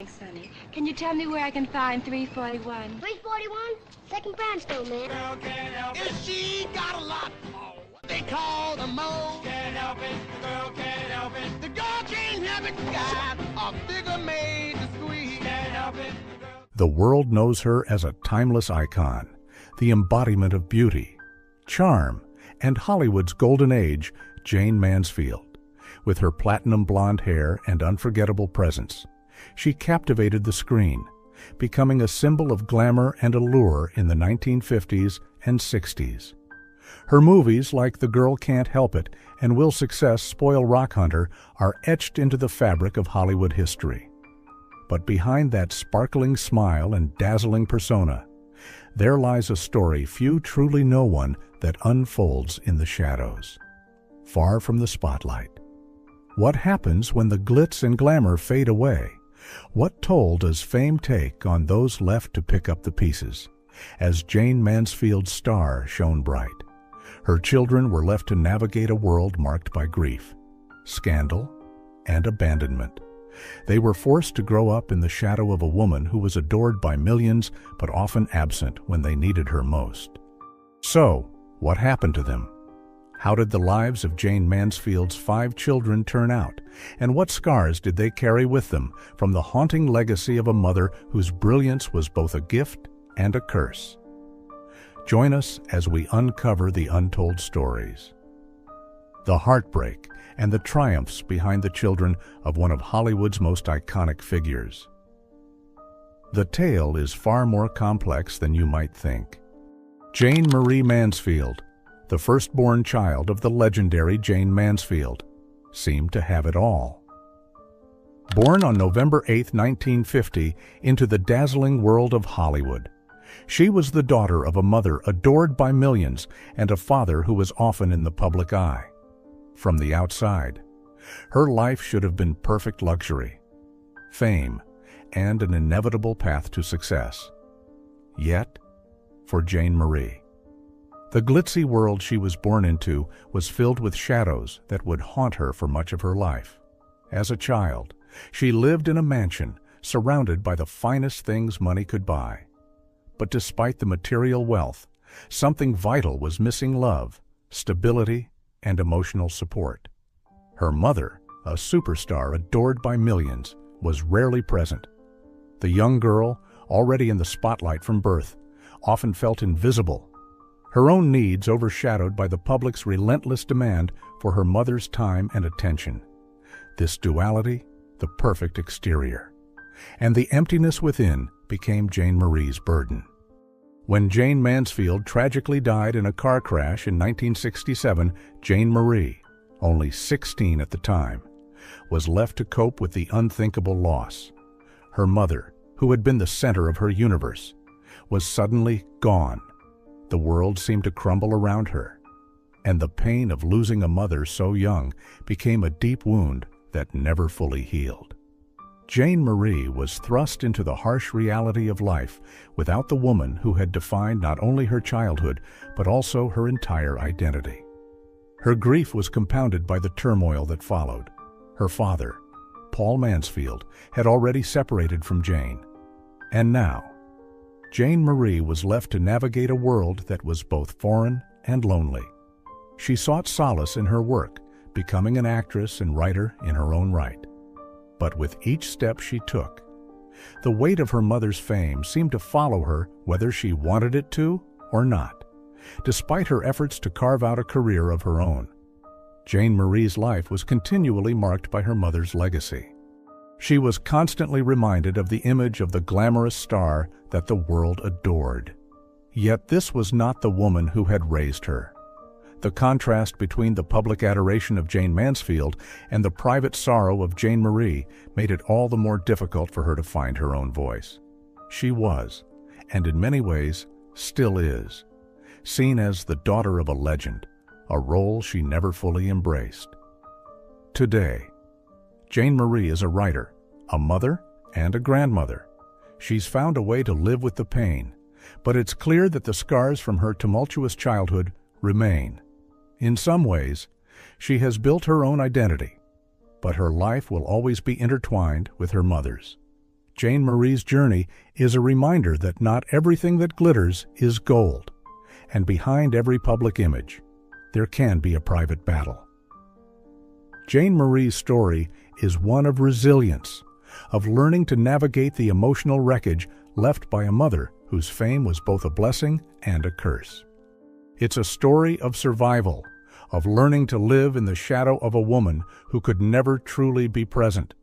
Sonny, can you tell me where I can find 341? 341? Second Brownstone, man. Girl can't help it. If she got a lot more, they call the mo. Can't help it. The girl can't help it. The girl can't help it. Got a figure made to squeeze. Can't help it. The world knows her as a timeless icon, the embodiment of beauty, charm, and Hollywood's golden age, Jayne Mansfield. With her platinum blonde hair and unforgettable presence, she captivated the screen, becoming a symbol of glamour and allure in the 1950s and 60s. Her movies like The Girl Can't Help It and Will Success Spoil Rock Hunter are etched into the fabric of Hollywood history. But behind that sparkling smile and dazzling persona, there lies a story few truly know, one that unfolds in the shadows, far from the spotlight. What happens when the glitz and glamour fade away? What toll does fame take on those left to pick up the pieces? As Jayne Mansfield's star shone bright, her children were left to navigate a world marked by grief, scandal, and abandonment. They were forced to grow up in the shadow of a woman who was adored by millions but often absent when they needed her most. So, what happened to them? How did the lives of Jayne Mansfield's 5 children turn out, and what scars did they carry with them from the haunting legacy of a mother whose brilliance was both a gift and a curse? Join us as we uncover the untold stories, the heartbreak and the triumphs behind the children of one of Hollywood's most iconic figures. The tale is far more complex than you might think. Jayne Marie Mansfield, the firstborn child of the legendary Jayne Mansfield, seemed to have it all. Born on November 8, 1950, into the dazzling world of Hollywood, she was the daughter of a mother adored by millions and a father who was often in the public eye. From the outside, her life should have been perfect luxury, fame, and an inevitable path to success. Yet, for Jayne Marie, the glitzy world she was born into was filled with shadows that would haunt her for much of her life. As a child, she lived in a mansion surrounded by the finest things money could buy. But despite the material wealth, something vital was missing: love, stability, and emotional support. Her mother, a superstar adored by millions, was rarely present. The young girl, already in the spotlight from birth, often felt invisible, her own needs overshadowed by the public's relentless demand for her mother's time and attention. This duality, the perfect exterior, and the emptiness within, became Jayne Marie's burden. When Jayne Mansfield tragically died in a car crash in 1967, Jayne Marie, only 16 at the time, was left to cope with the unthinkable loss. Her mother, who had been the center of her universe, was suddenly gone. The world seemed to crumble around her, and the pain of losing a mother so young became a deep wound that never fully healed. Jayne Marie was thrust into the harsh reality of life without the woman who had defined not only her childhood, but also her entire identity. Her grief was compounded by the turmoil that followed. Her father, Paul Mansfield, had already separated from Jayne, and now, Jayne Marie was left to navigate a world that was both foreign and lonely. She sought solace in her work, becoming an actress and writer in her own right. But with each step she took, the weight of her mother's fame seemed to follow her whether she wanted it to or not. Despite her efforts to carve out a career of her own, Jayne Marie's life was continually marked by her mother's legacy. She was constantly reminded of the image of the glamorous star that the world adored. Yet this was not the woman who had raised her. The contrast between the public adoration of Jayne Mansfield and the private sorrow of Jayne Marie made it all the more difficult for her to find her own voice. She was, and in many ways still is, seen as the daughter of a legend, a role she never fully embraced. Today, Jayne Marie is a writer, a mother, and a grandmother. She's found a way to live with the pain, but it's clear that the scars from her tumultuous childhood remain. In some ways, she has built her own identity, but her life will always be intertwined with her mother's. Jayne Marie's journey is a reminder that not everything that glitters is gold, and behind every public image, there can be a private battle. Jayne Marie's story is one of resilience, of learning to navigate the emotional wreckage left by a mother whose fame was both a blessing and a curse. It's a story of survival, of learning to live in the shadow of a woman who could never truly be present,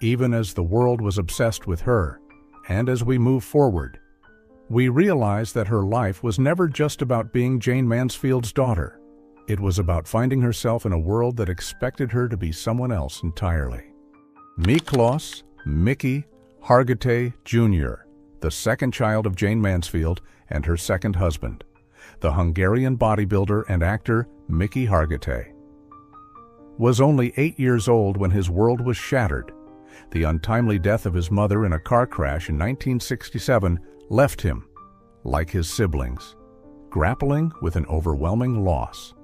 even as the world was obsessed with her. And as we move forward, we realize that her life was never just about being Jayne Mansfield's daughter. It was about finding herself in a world that expected her to be someone else entirely. Miklos Mickey Hargitay Jr., the second child of Jayne Mansfield and her second husband, the Hungarian bodybuilder and actor Mickey Hargitay, was only 8 years old when his world was shattered. The untimely death of his mother in a car crash in 1967 left him, like his siblings, grappling with an overwhelming loss.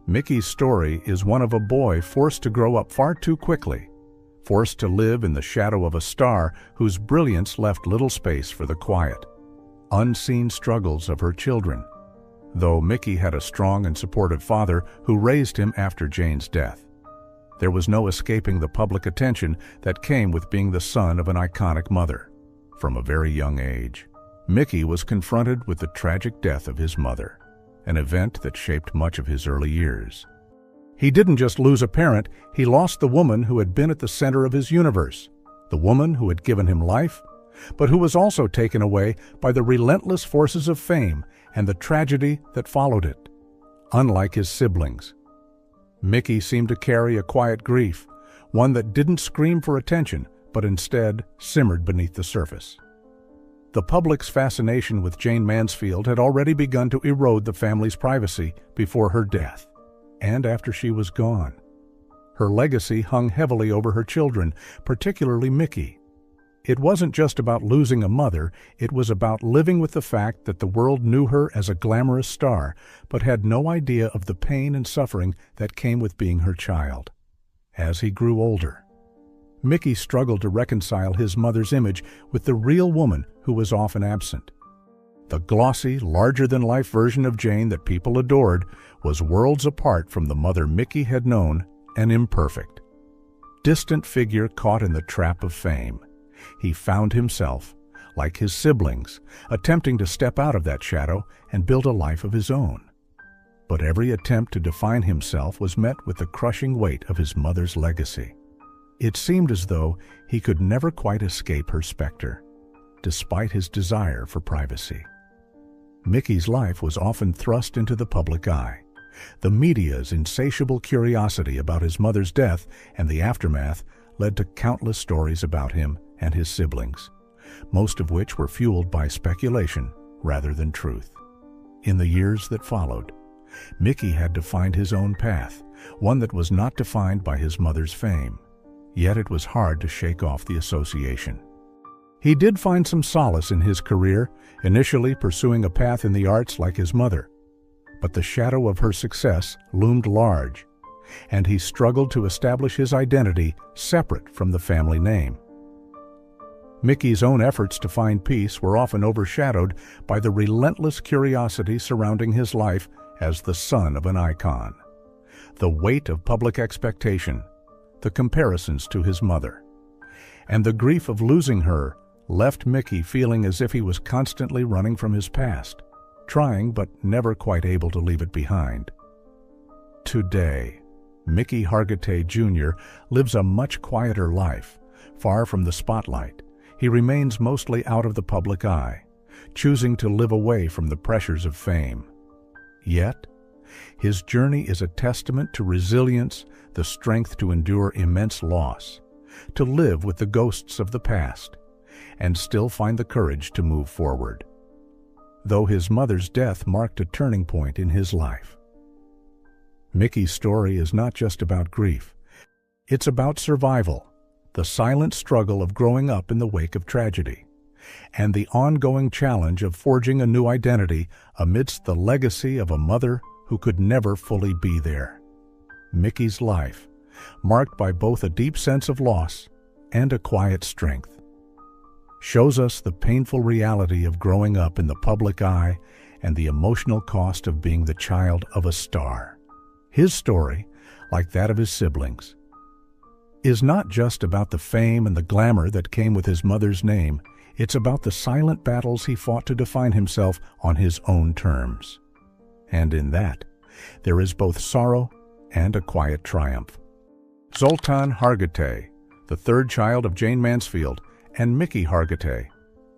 Mickey's story is one of a boy forced to grow up far too quickly, forced to live in the shadow of a star whose brilliance left little space for the quiet, unseen struggles of her children, though Mickey had a strong and supportive father who raised him after Jayne's death. There was no escaping the public attention that came with being the son of an iconic mother. From a very young age, Mickey was confronted with the tragic death of his mother, an event that shaped much of his early years. He didn't just lose a parent, he lost the woman who had been at the center of his universe, the woman who had given him life, but who was also taken away by the relentless forces of fame and the tragedy that followed it. Unlike his siblings, Mickey seemed to carry a quiet grief, one that didn't scream for attention, but instead simmered beneath the surface. The public's fascination with Jayne Mansfield had already begun to erode the family's privacy before her death, and after she was gone. Her legacy hung heavily over her children, particularly Mickey. It wasn't just about losing a mother, it was about living with the fact that the world knew her as a glamorous star, but had no idea of the pain and suffering that came with being her child. As he grew older, Mickey struggled to reconcile his mother's image with the real woman who was often absent. The glossy, larger-than-life version of Jayne that people adored was worlds apart from the mother Mickey had known, an imperfect, distant figure caught in the trap of fame. He found himself, like his siblings, attempting to step out of that shadow and build a life of his own. But every attempt to define himself was met with the crushing weight of his mother's legacy. It seemed as though he could never quite escape her specter, despite his desire for privacy. Mickey's life was often thrust into the public eye. The media's insatiable curiosity about his mother's death and the aftermath led to countless stories about him and his siblings, most of which were fueled by speculation rather than truth. In the years that followed, Mickey had to find his own path, one that was not defined by his mother's fame. Yet it was hard to shake off the association. He did find some solace in his career, initially pursuing a path in the arts like his mother. But the shadow of her success loomed large, and he struggled to establish his identity separate from the family name. Mickey's own efforts to find peace were often overshadowed by the relentless curiosity surrounding his life as the son of an icon. The weight of public expectation, the comparisons to his mother, and the grief of losing her left Mickey feeling as if he was constantly running from his past, trying but never quite able to leave it behind. Today, Mickey Hargitay Jr. lives a much quieter life. Far from the spotlight, he remains mostly out of the public eye, choosing to live away from the pressures of fame. Yet, his journey is a testament to resilience, the strength to endure immense loss, to live with the ghosts of the past, and still find the courage to move forward. Though his mother's death marked a turning point in his life. Mickey's story is not just about grief. It's about survival, the silent struggle of growing up in the wake of tragedy, and the ongoing challenge of forging a new identity amidst the legacy of a mother who could never fully be there. Mickey's life, marked by both a deep sense of loss and a quiet strength. shows us the painful reality of growing up in the public eye and the emotional cost of being the child of a star. His story, like that of his siblings, is not just about the fame and the glamour that came with his mother's name. It's about the silent battles he fought to define himself on his own terms. And in that, there is both sorrow and a quiet triumph. Zoltan Hargitay, the third child of Jayne Mansfield and Mickey Hargitay,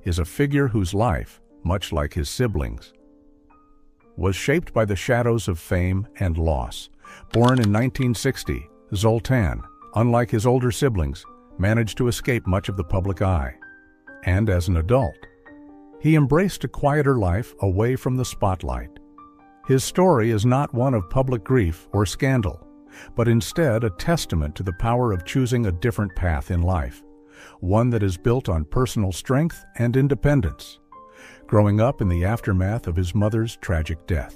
is a figure whose life, much like his siblings, was shaped by the shadows of fame and loss. Born in 1960, Zoltan, unlike his older siblings, managed to escape much of the public eye. And as an adult, he embraced a quieter life away from the spotlight. His story is not one of public grief or scandal, but instead a testament to the power of choosing a different path in life, one that is built on personal strength and independence. Growing up in the aftermath of his mother's tragic death,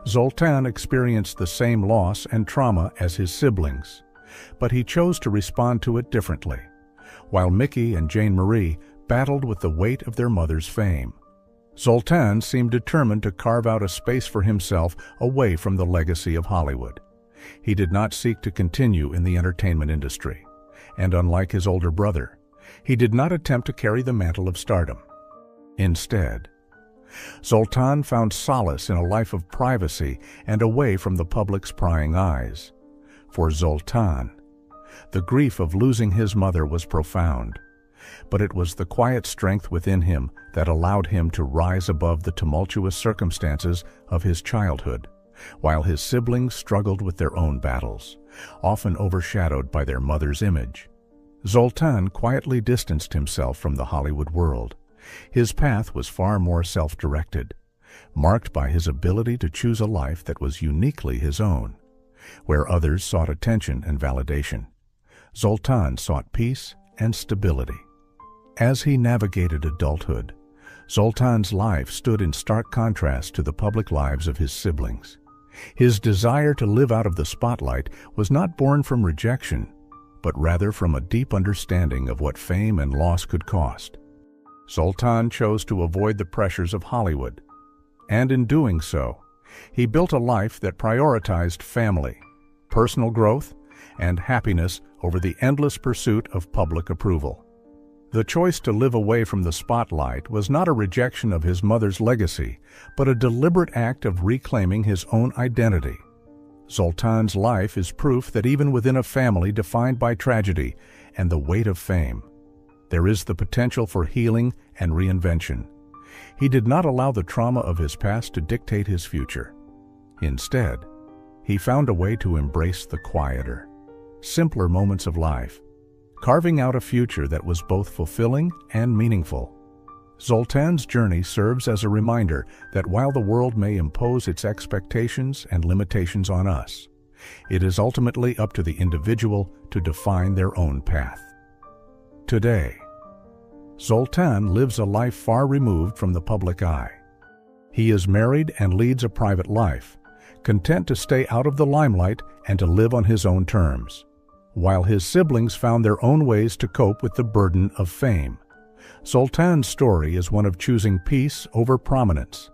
Zoltan experienced the same loss and trauma as his siblings, but he chose to respond to it differently, while Mickey and Jayne Marie battled with the weight of their mother's fame. Zoltan seemed determined to carve out a space for himself away from the legacy of Hollywood. He did not seek to continue in the entertainment industry, and unlike his older brother, he did not attempt to carry the mantle of stardom. Instead, Zoltan found solace in a life of privacy and away from the public's prying eyes. For Zoltan, the grief of losing his mother was profound, but it was the quiet strength within him that allowed him to rise above the tumultuous circumstances of his childhood, while his siblings struggled with their own battles, often overshadowed by their mother's image. Zoltan quietly distanced himself from the Hollywood world. His path was far more self-directed, marked by his ability to choose a life that was uniquely his own. Where others sought attention and validation, Zoltan sought peace and stability. As he navigated adulthood, Zoltan's life stood in stark contrast to the public lives of his siblings. His desire to live out of the spotlight was not born from rejection, but rather from a deep understanding of what fame and loss could cost. Zoltan chose to avoid the pressures of Hollywood, and in doing so, he built a life that prioritized family, personal growth, and happiness over the endless pursuit of public approval. The choice to live away from the spotlight was not a rejection of his mother's legacy, but a deliberate act of reclaiming his own identity. Zoltan's life is proof that even within a family defined by tragedy and the weight of fame, there is the potential for healing and reinvention. He did not allow the trauma of his past to dictate his future. Instead, he found a way to embrace the quieter, simpler moments of life, carving out a future that was both fulfilling and meaningful. Zoltan's journey serves as a reminder that while the world may impose its expectations and limitations on us, it is ultimately up to the individual to define their own path. Today, Zoltan lives a life far removed from the public eye. He is married and leads a private life, content to stay out of the limelight and to live on his own terms, while his siblings found their own ways to cope with the burden of fame. Zoltan's story is one of choosing peace over prominence.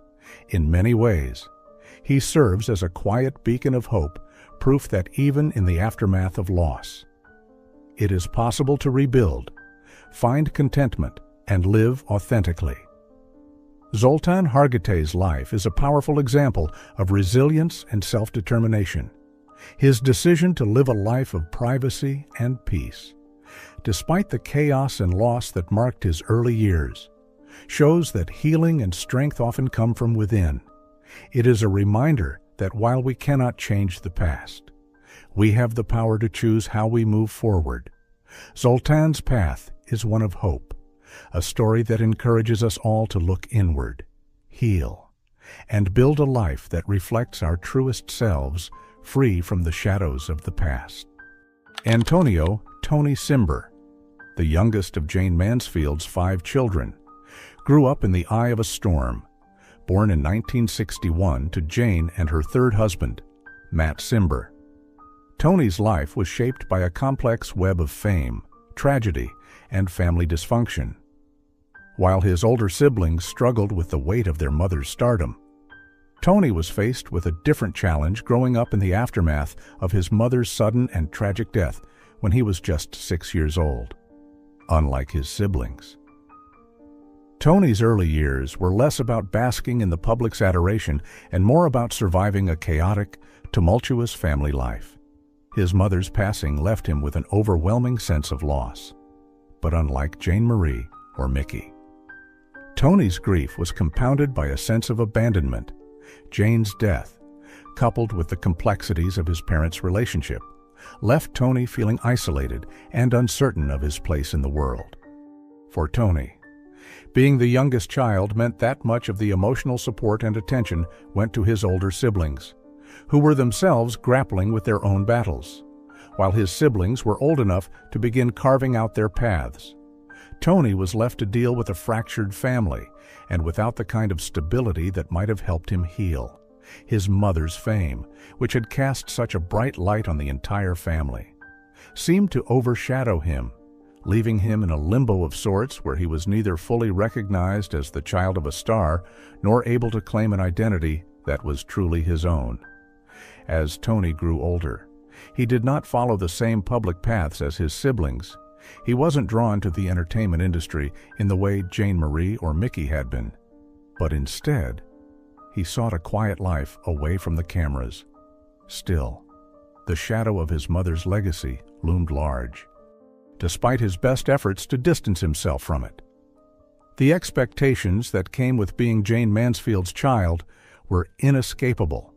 In many ways, he serves as a quiet beacon of hope, proof that even in the aftermath of loss, it is possible to rebuild, find contentment, and live authentically. Zoltan Hargitay's life is a powerful example of resilience and self-determination. His decision to live a life of privacy and peace, despite the chaos and loss that marked his early years, shows that healing and strength often come from within. It is a reminder that while we cannot change the past, we have the power to choose how we move forward. Zoltan's path is one of hope, a story that encourages us all to look inward, heal, and build a life that reflects our truest selves, free from the shadows of the past. Antonio "Tony" Cimber, the youngest of Jayne Mansfield's 5 children, grew up in the eye of a storm. Born in 1961 to Jayne and her third husband, Matt Cimber, Tony's life was shaped by a complex web of fame, tragedy, and family dysfunction. while his older siblings struggled with the weight of their mother's stardom. Tony was faced with a different challenge growing up in the aftermath of his mother's sudden and tragic death when he was just 6 years old. Unlike his siblings, Tony's early years were less about basking in the public's adoration and more about surviving a chaotic, tumultuous family life. His mother's passing left him with an overwhelming sense of loss. But unlike Jayne Marie or Mickey, Tony's grief was compounded by a sense of abandonment. Jayne's death, coupled with the complexities of his parents' relationship, left Tony feeling isolated and uncertain of his place in the world. For Tony, being the youngest child meant that much of the emotional support and attention went to his older siblings, who were themselves grappling with their own battles, while his siblings were old enough to begin carving out their paths. Tony was left to deal with a fractured family and without the kind of stability that might have helped him heal. His mother's fame, which had cast such a bright light on the entire family, seemed to overshadow him, leaving him in a limbo of sorts where he was neither fully recognized as the child of a star nor able to claim an identity that was truly his own. As Tony grew older, he did not follow the same public paths as his siblings. He wasn't drawn to the entertainment industry in the way Jayne Marie or Mickey had been, but instead, he sought a quiet life away from the cameras. Still, the shadow of his mother's legacy loomed large, despite his best efforts to distance himself from it. The expectations that came with being Jayne Mansfield's child were inescapable.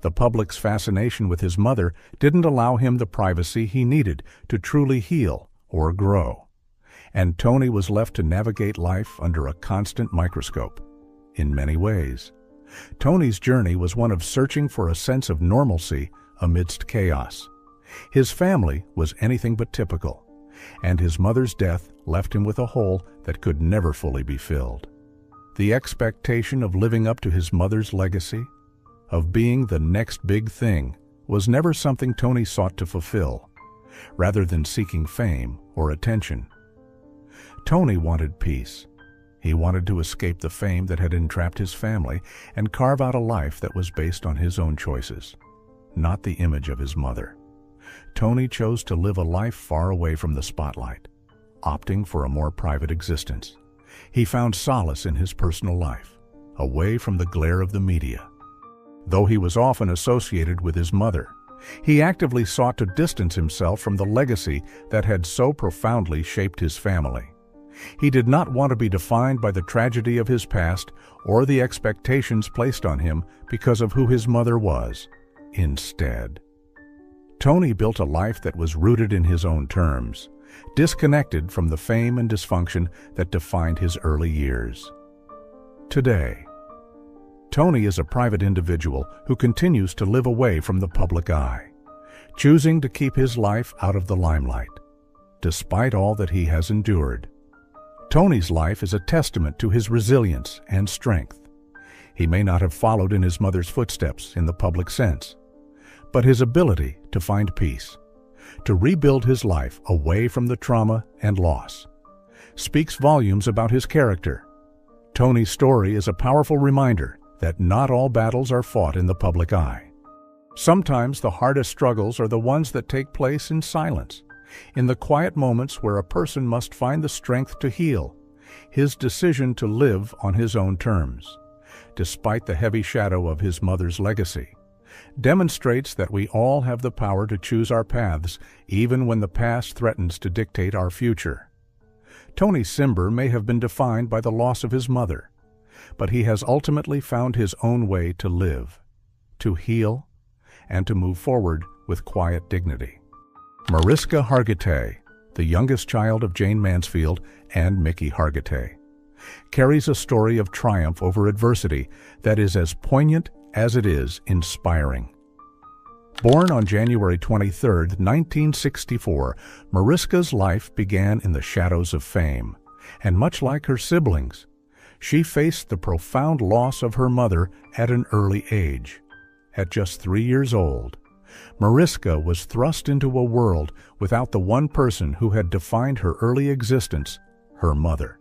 The public's fascination with his mother didn't allow him the privacy he needed to truly heal or grow, and Tony was left to navigate life under a constant microscope. In many ways, Tony's journey was one of searching for a sense of normalcy amidst chaos. His family was anything but typical, and his mother's death left him with a hole that could never fully be filled. The expectation of living up to his mother's legacy, of being the next big thing, was never something Tony sought to fulfill, rather than seeking fame or attention. Tony wanted peace. He wanted to escape the fame that had entrapped his family and carve out a life that was based on his own choices, not the image of his mother. Tony chose to live a life far away from the spotlight, opting for a more private existence. He found solace in his personal life, away from the glare of the media. Though he was often associated with his mother, he actively sought to distance himself from the legacy that had so profoundly shaped his family. He did not want to be defined by the tragedy of his past or the expectations placed on him because of who his mother was. Instead, Tony built a life that was rooted in his own terms, disconnected from the fame and dysfunction that defined his early years. Today, Tony is a private individual who continues to live away from the public eye, choosing to keep his life out of the limelight. Despite all that he has endured, Tony's life is a testament to his resilience and strength. He may not have followed in his mother's footsteps in the public sense, but his ability to find peace, to rebuild his life away from the trauma and loss, speaks volumes about his character. Tony's story is a powerful reminder that not all battles are fought in the public eye. Sometimes the hardest struggles are the ones that take place in silence, in the quiet moments where a person must find the strength to heal. His decision to live on his own terms, despite the heavy shadow of his mother's legacy, demonstrates that we all have the power to choose our paths even when the past threatens to dictate our future. Tony Simber may have been defined by the loss of his mother, but he has ultimately found his own way to live, to heal, and to move forward with quiet dignity. Mariska Hargitay, the youngest child of Jayne Mansfield and Mickey Hargitay, carries a story of triumph over adversity that is as poignant as it is inspiring. Born on January 23, 1964, Mariska's life began in the shadows of fame, and much like her siblings, she faced the profound loss of her mother at an early age. At just 3 years old, Mariska was thrust into a world without the one person who had defined her early existence, her mother.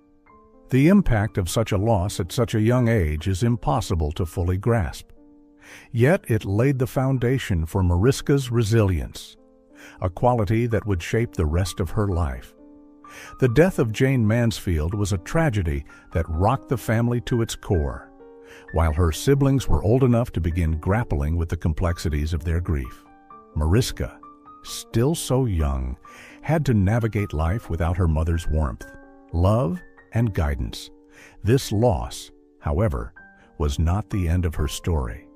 The impact of such a loss at such a young age is impossible to fully grasp. Yet it laid the foundation for Mariska's resilience, a quality that would shape the rest of her life. The death of Jayne Mansfield was a tragedy that rocked the family to its core, while her siblings were old enough to begin grappling with the complexities of their grief. Mariska, still so young, had to navigate life without her mother's warmth, love, and guidance. This loss, however, was not the end of her story.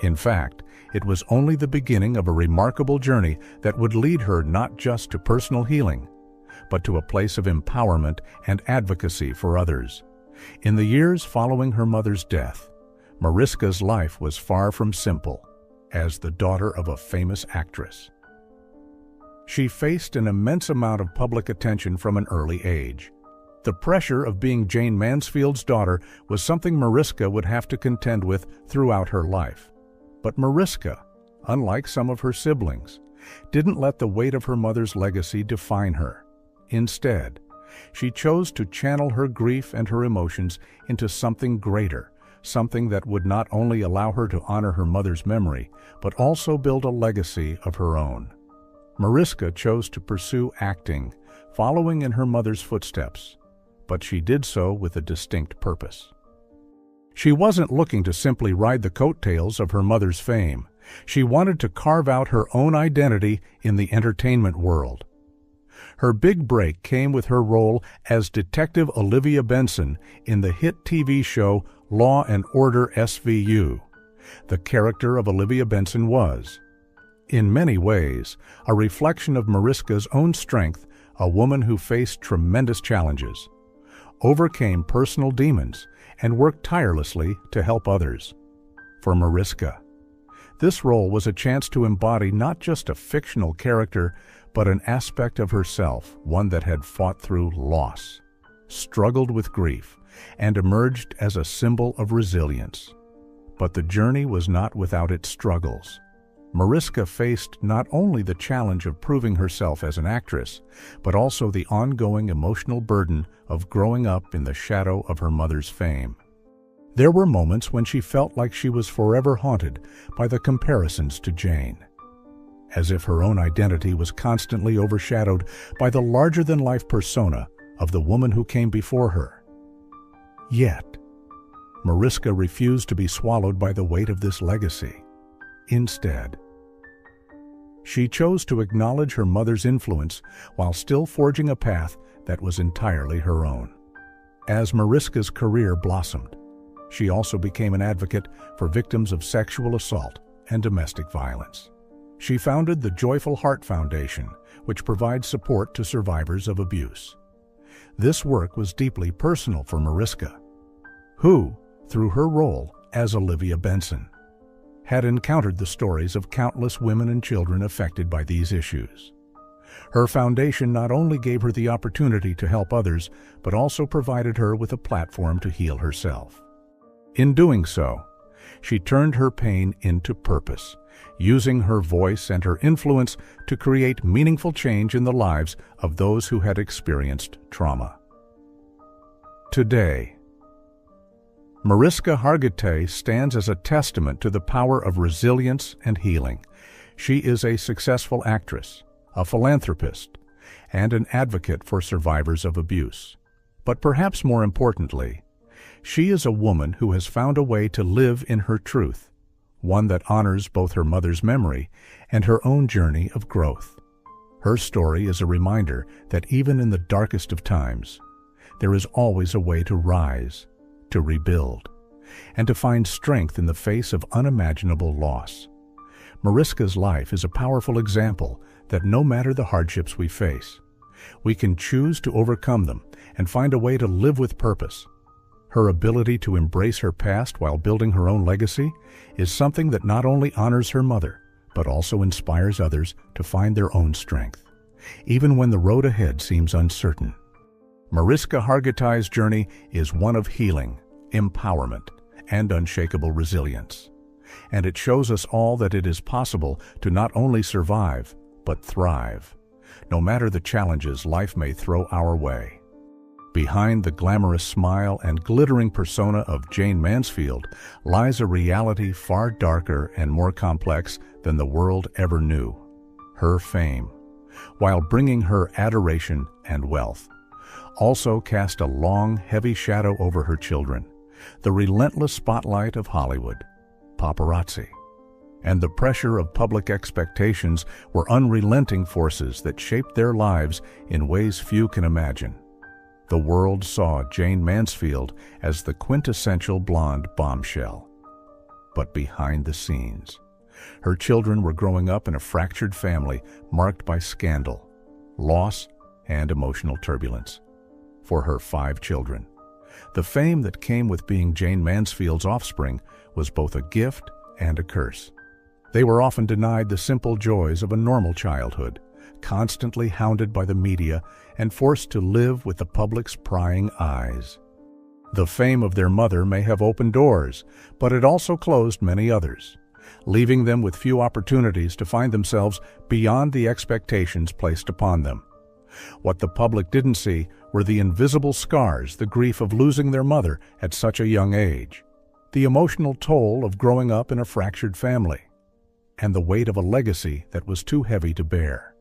In fact, it was only the beginning of a remarkable journey that would lead her not just to personal healing, but to a place of empowerment and advocacy for others. In the years following her mother's death, Mariska's life was far from simple. As the daughter of a famous actress, she faced an immense amount of public attention from an early age. The pressure of being Jayne Mansfield's daughter was something Mariska would have to contend with throughout her life. But Mariska, unlike some of her siblings, didn't let the weight of her mother's legacy define her. Instead, she chose to channel her grief and her emotions into something greater, something that would not only allow her to honor her mother's memory, but also build a legacy of her own. Mariska chose to pursue acting, following in her mother's footsteps, but she did so with a distinct purpose. She wasn't looking to simply ride the coattails of her mother's fame. She wanted to carve out her own identity in the entertainment world. Her big break came with her role as Detective Olivia Benson in the hit TV show Law and Order SVU. The character of Olivia Benson was, in many ways, a reflection of Mariska's own strength, a woman who faced tremendous challenges, overcame personal demons, and worked tirelessly to help others. For Mariska, this role was a chance to embody not just a fictional character, but an aspect of herself, one that had fought through loss, struggled with grief, and emerged as a symbol of resilience. But the journey was not without its struggles. Mariska faced not only the challenge of proving herself as an actress, but also the ongoing emotional burden of growing up in the shadow of her mother's fame. There were moments when she felt like she was forever haunted by the comparisons to Jayne, as if her own identity was constantly overshadowed by the larger-than-life persona of the woman who came before her. Yet, Mariska refused to be swallowed by the weight of this legacy. Instead, she chose to acknowledge her mother's influence while still forging a path that was entirely her own. As Mariska's career blossomed, she also became an advocate for victims of sexual assault and domestic violence. She founded the Joyful Heart Foundation, which provides support to survivors of abuse. This work was deeply personal for Mariska, who, through her role as Olivia Benson, had encountered the stories of countless women and children affected by these issues. Her foundation not only gave her the opportunity to help others, but also provided her with a platform to heal herself. In doing so, she turned her pain into purpose, using her voice and her influence to create meaningful change in the lives of those who had experienced trauma. Today, Mariska Hargitay stands as a testament to the power of resilience and healing. She is a successful actress, a philanthropist, and an advocate for survivors of abuse. But perhaps more importantly, she is a woman who has found a way to live in her truth, one that honors both her mother's memory and her own journey of growth. Her story is a reminder that even in the darkest of times, there is always a way to rise, to rebuild, and to find strength in the face of unimaginable loss. Mariska's life is a powerful example that no matter the hardships we face, we can choose to overcome them and find a way to live with purpose. Her ability to embrace her past while building her own legacy is something that not only honors her mother, but also inspires others to find their own strength, even when the road ahead seems uncertain. Mariska Hargitay's journey is one of healing, empowerment, and unshakable resilience. And it shows us all that it is possible to not only survive, but thrive, no matter the challenges life may throw our way. Behind the glamorous smile and glittering persona of Jayne Mansfield lies a reality far darker and more complex than the world ever knew. Her fame, while bringing her adoration and wealth, also cast a long, heavy shadow over her children, the relentless spotlight of Hollywood, paparazzi, and the pressure of public expectations were unrelenting forces that shaped their lives in ways few can imagine. The world saw Jayne Mansfield as the quintessential blonde bombshell. But behind the scenes, her children were growing up in a fractured family marked by scandal, loss, and emotional turbulence. For her 5 children, the fame that came with being Jayne Mansfield's offspring was both a gift and a curse. They were often denied the simple joys of a normal childhood, constantly hounded by the media and forced to live with the public's prying eyes. The fame of their mother may have opened doors, but it also closed many others, leaving them with few opportunities to find themselves beyond the expectations placed upon them. What the public didn't see were the invisible scars, the grief of losing their mother at such a young age, the emotional toll of growing up in a fractured family, and the weight of a legacy that was too heavy to bear.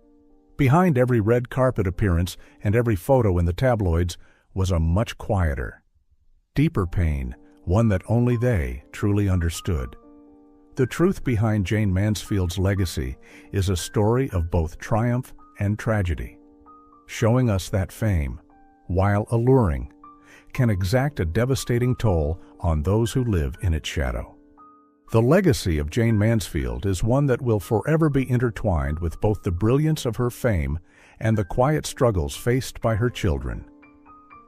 Behind every red carpet appearance and every photo in the tabloids was a much quieter, deeper pain, one that only they truly understood. The truth behind Jayne Mansfield's legacy is a story of both triumph and tragedy, showing us that fame, while alluring, can exact a devastating toll on those who live in its shadow. The legacy of Jayne Mansfield is one that will forever be intertwined with both the brilliance of her fame and the quiet struggles faced by her children.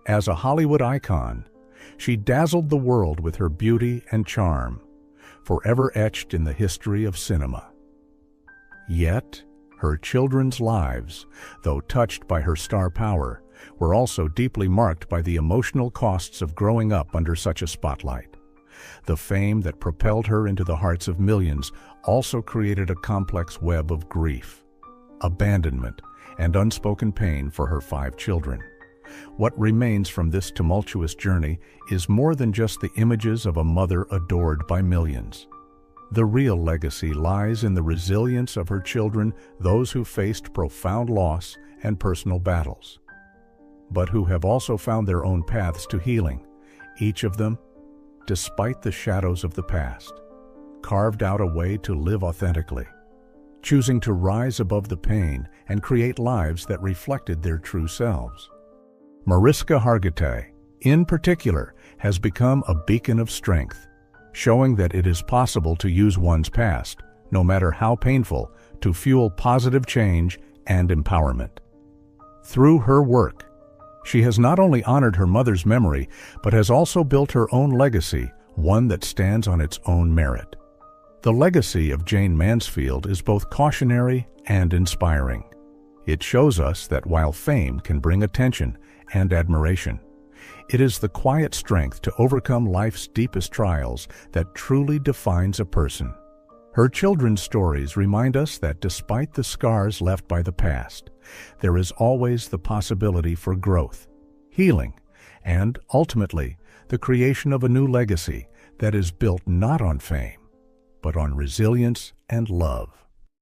As a Hollywood icon, she dazzled the world with her beauty and charm, forever etched in the history of cinema. Yet, her children's lives, though touched by her star power, were also deeply marked by the emotional costs of growing up under such a spotlight. The fame that propelled her into the hearts of millions also created a complex web of grief, abandonment, and unspoken pain for her 5 children. What remains from this tumultuous journey is more than just the images of a mother adored by millions. The real legacy lies in the resilience of her children, those who faced profound loss and personal battles, but who have also found their own paths to healing, each of them, despite the shadows of the past, carved out a way to live authentically, choosing to rise above the pain and create lives that reflected their true selves. Mariska Hargitay, in particular, has become a beacon of strength, showing that it is possible to use one's past, no matter how painful, to fuel positive change and empowerment. Through her work, she has not only honored her mother's memory, but has also built her own legacy, one that stands on its own merit. The legacy of Jayne Mansfield is both cautionary and inspiring. It shows us that while fame can bring attention and admiration, it is the quiet strength to overcome life's deepest trials that truly defines a person. Her children's stories remind us that despite the scars left by the past, there is always the possibility for growth, healing, and, ultimately, the creation of a new legacy that is built not on fame, but on resilience and love.